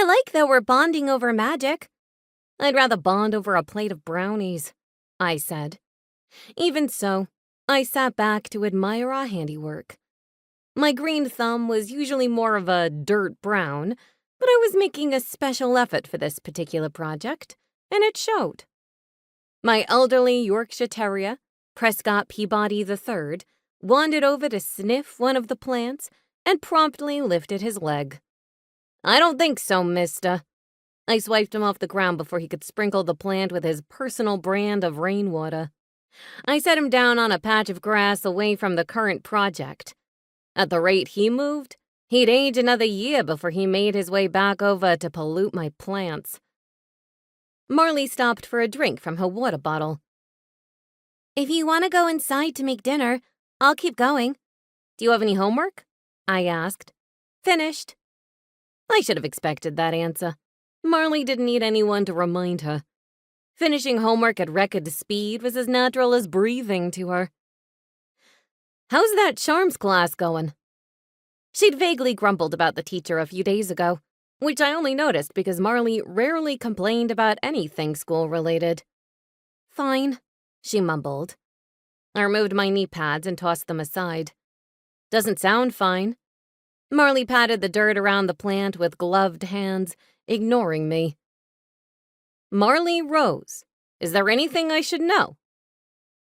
I like that we're bonding over magic. I'd rather bond over a plate of brownies, I said. Even so, I sat back to admire our handiwork. My green thumb was usually more of a dirt brown, but I was making a special effort for this particular project, and it showed. My elderly Yorkshire Terrier, Prescott Peabody III, wandered over to sniff one of the plants and promptly lifted his leg. I don't think so, mister. I swiped him off the ground before he could sprinkle the plant with his personal brand of rainwater. I set him down on a patch of grass away from the current project. At the rate he moved, he'd age another year before he made his way back over to pollute my plants. Marley stopped for a drink from her water bottle. If you want to go inside to make dinner, I'll keep going. Do you have any homework? I asked. Finished. I should have expected that answer. Marley didn't need anyone to remind her. Finishing homework at record speed was as natural as breathing to her. How's that charms class going? She'd vaguely grumbled about the teacher a few days ago, which I only noticed because Marley rarely complained about anything school-related. Fine, she mumbled. I removed my knee pads and tossed them aside. Doesn't sound fine. Marley patted the dirt around the plant with gloved hands, ignoring me. Marley Rose, is there anything I should know?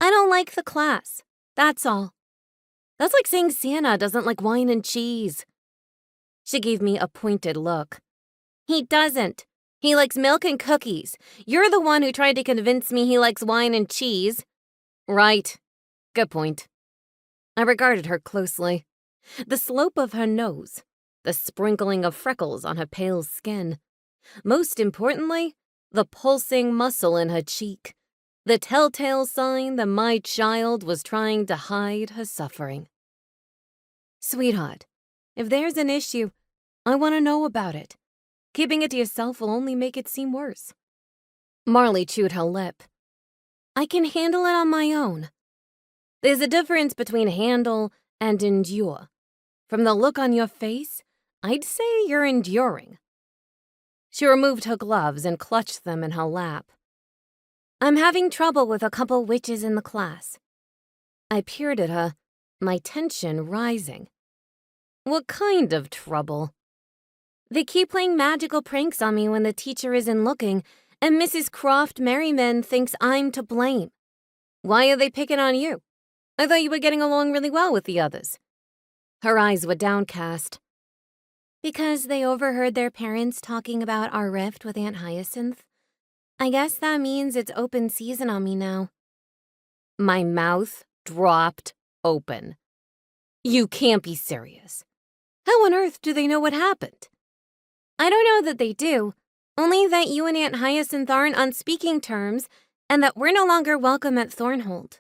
I don't like the class, that's all. That's like saying Santa doesn't like wine and cheese. She gave me a pointed look. He doesn't. He likes milk and cookies. You're the one who tried to convince me he likes wine and cheese. Right. Good point. I regarded her closely. The slope of her nose, the sprinkling of freckles on her pale skin. Most importantly, the pulsing muscle in her cheek, the telltale sign that my child was trying to hide her suffering. Sweetheart, if there's an issue, I want to know about it. Keeping it to yourself will only make it seem worse. Marley chewed her lip. I can handle it on my own. There's a difference between handle and endure. From the look on your face, I'd say you're enduring. She removed her gloves and clutched them in her lap. I'm having trouble with a couple witches in the class. I peered at her, my tension rising. What kind of trouble? They keep playing magical pranks on me when the teacher isn't looking, and Mrs. Croft Merriman thinks I'm to blame. Why are they picking on you? I thought you were getting along really well with the others. Her eyes were downcast. Because they overheard their parents talking about our rift with Aunt Hyacinth. I guess that means it's open season on me now. My mouth dropped open. You can't be serious. How on earth do they know what happened? I don't know that they do, only that you and Aunt Hyacinth aren't on speaking terms and that we're no longer welcome at Thornhold.